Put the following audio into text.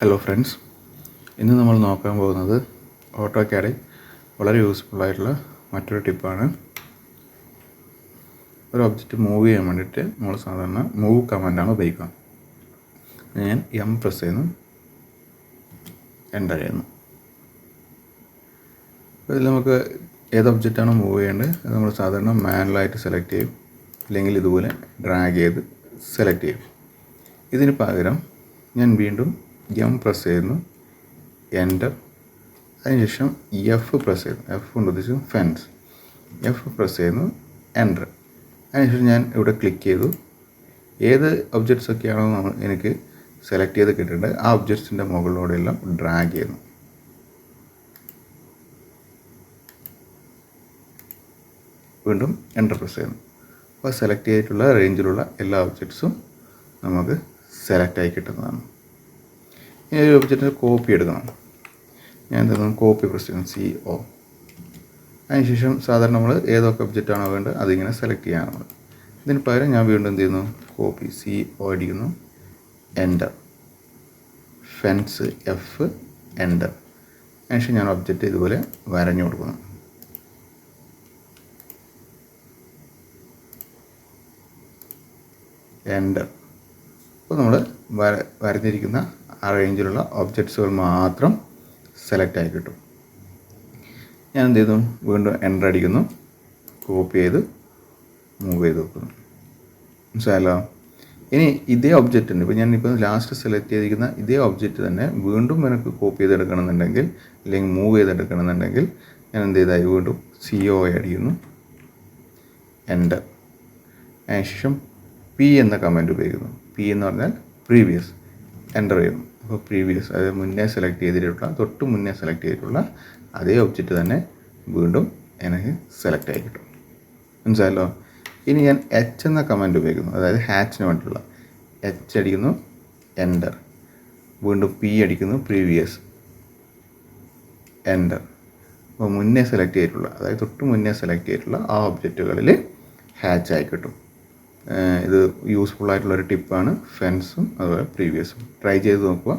Hello friends, ഇന്ന് നമ്മൾ നോക്കാൻ പോകുന്നത് ഓട്ടോക്യാഡിൽ വളരെ യൂസ്ഫുള്ളായിട്ടുള്ള മറ്റൊരു ടിപ്പാണ്. ഒരു ഒബ്ജക്റ്റ് മൂവ് ചെയ്യാൻ വേണ്ടിയിട്ട് നമ്മൾ സാധാരണ മൂവ് കമാൻഡാണ് ഉപയോഗിക്കുക. ഞാൻ എം പ്രസ് ചെയ്യുന്നു, എൻ്റർ ചെയ്യുന്നു. ഇതിൽ നമുക്ക് ഏത് ഒബ്ജക്റ്റാണോ മൂവ് ചെയ്യേണ്ടത് അത് നമ്മൾ സാധാരണ മാനുവലായിട്ട് സെലക്ട് ചെയ്യും, അല്ലെങ്കിൽ ഇതുപോലെ ഡ്രാഗ് ചെയ്ത് സെലക്ട് ചെയ്യും. ഇതിന് പകരം ഞാൻ വീണ്ടും എം പ്രസ് ചെയ്യുന്നു, എൻ്റർ. അതിനുശേഷം എഫ് പ്രസ് ചെയ്യുന്നു, എഫ് കൊണ്ട് ഉദ്ദേശിച്ചു ഫെൻസ്. എഫ് പ്രസ് ചെയ്യുന്നു, എൻ്റർ. അതിനുശേഷം ഞാൻ ഇവിടെ ക്ലിക്ക് ചെയ്തു. ഏത് ഒബ്ജക്ട്സ് ഒക്കെയാണോ എനിക്ക് സെലക്ട് ചെയ്ത് കിട്ടേണ്ടത് ആ ഒബ്ജക്ട്സിൻ്റെ മുകളിലൂടെയെല്ലാം ഡ്രാഗ് ചെയ്യുന്നു. വീണ്ടും എൻ്റർ പ്രസ് ചെയ്യുന്നു. അപ്പോൾ സെലക്ട് ചെയ്തിട്ടുള്ള റേഞ്ചിലുള്ള എല്ലാ ഒബ്ജക്ട്സും നമുക്ക് സെലക്റ്റായി കിട്ടുന്നതാണ്. ഇനി ഒരു ഒബ്ജക്റ്റിന് കോപ്പി എടുക്കണം. ഞാൻ എന്തെങ്കിലും കോപ്പി പ്രസ് ചെയ്യണം, CO. അതിനുശേഷം സാധാരണ നമ്മൾ ഏതൊക്കെ ഒബ്ജക്റ്റാണോ വേണ്ടത് അതിങ്ങനെ സെലക്ട് ചെയ്യാനാണ്. ഇതിന് പകരം ഞാൻ വീണ്ടും എന്ത് ചെയ്യുന്നു, കോപ്പി CO അടിക്കുന്നു, എൻ്റർ. Fence F, enter. അതിനുശേഷം ഞാൻ ഒബ്ജക്റ്റ് ഇതുപോലെ വരഞ്ഞു കൊടുക്കുന്നു. എൻ്റർ. അപ്പോൾ നമ്മൾ വരഞ്ഞിരിക്കുന്ന ആ റേഞ്ചിലുള്ള ഒബ്ജക്ട്സുകൾ മാത്രം സെലക്ട് ആയി കിട്ടും. ഞാൻ എന്ത് ചെയ്തു, വീണ്ടും എൻ്റർ അടിക്കുന്നു, കോപ്പി ചെയ്ത് മൂവ് ചെയ്ത് വെക്കുന്നു. മനസ്സിലായല്ലോ? ഇനി ഇതേ ഒബ്ജക്റ്റ് ഉണ്ട്, ഇപ്പോൾ ഞാനിപ്പോൾ ലാസ്റ്റ് സെലക്ട് ചെയ്തിരിക്കുന്ന ഇതേ ഒബ്ജക്റ്റ് തന്നെ വീണ്ടും എനിക്ക് കോപ്പി ചെയ്തെടുക്കണമെന്നുണ്ടെങ്കിൽ അല്ലെങ്കിൽ മൂവ് ചെയ്തെടുക്കണമെന്നുണ്ടെങ്കിൽ ഞാൻ എന്ത് ചെയ്താൽ വീണ്ടും CO അടിക്കുന്നു, എൻ്റർ. അതിനുശേഷം P എന്ന കമാൻഡ് ഉപയോഗിക്കുന്നു. P എന്ന് പറഞ്ഞാൽ പ്രീവിയസ്, എൻ്റർ ചെയ്യുന്നു. അപ്പോൾ പ്രീവിയസ്, അതായത് മുന്നേ സെലക്ട് ചെയ്തിട്ടുള്ള, തൊട്ട് മുന്നേ സെലക്ട് ചെയ്തിട്ടുള്ള അതേ ഒബ്ജക്റ്റ് തന്നെ വീണ്ടും എനിക്ക് സെലക്ട് ആയി കിട്ടും. മനസ്സിലായല്ലോ? ഇനി ഞാൻ H എന്ന കമാൻഡ് ഉപയോഗിക്കുന്നു, അതായത് ഹാച്ചിന് വേണ്ടിയിട്ടുള്ള. H അടിക്കുന്നു, എൻ്റർ. വീണ്ടും P അടിക്കുന്നു, പ്രീവിയസ്, എൻ്റർ. അപ്പോൾ മുന്നേ സെലക്ട് ചെയ്തിട്ടുള്ള, അതായത് തൊട്ട് മുന്നേ സെലക്ട് ചെയ്തിട്ടുള്ള ആ ഒബ്ജക്റ്റുകളിൽ ഹാച്ച് ആയി കിട്ടും. ഇത് യൂസ്ഫുൾ ആയിട്ടുള്ളൊരു ടിപ്പാണ്. ഫെൻസും അതുപോലെ പ്രീവിയസും ട്രൈ ചെയ്ത് നോക്കുക.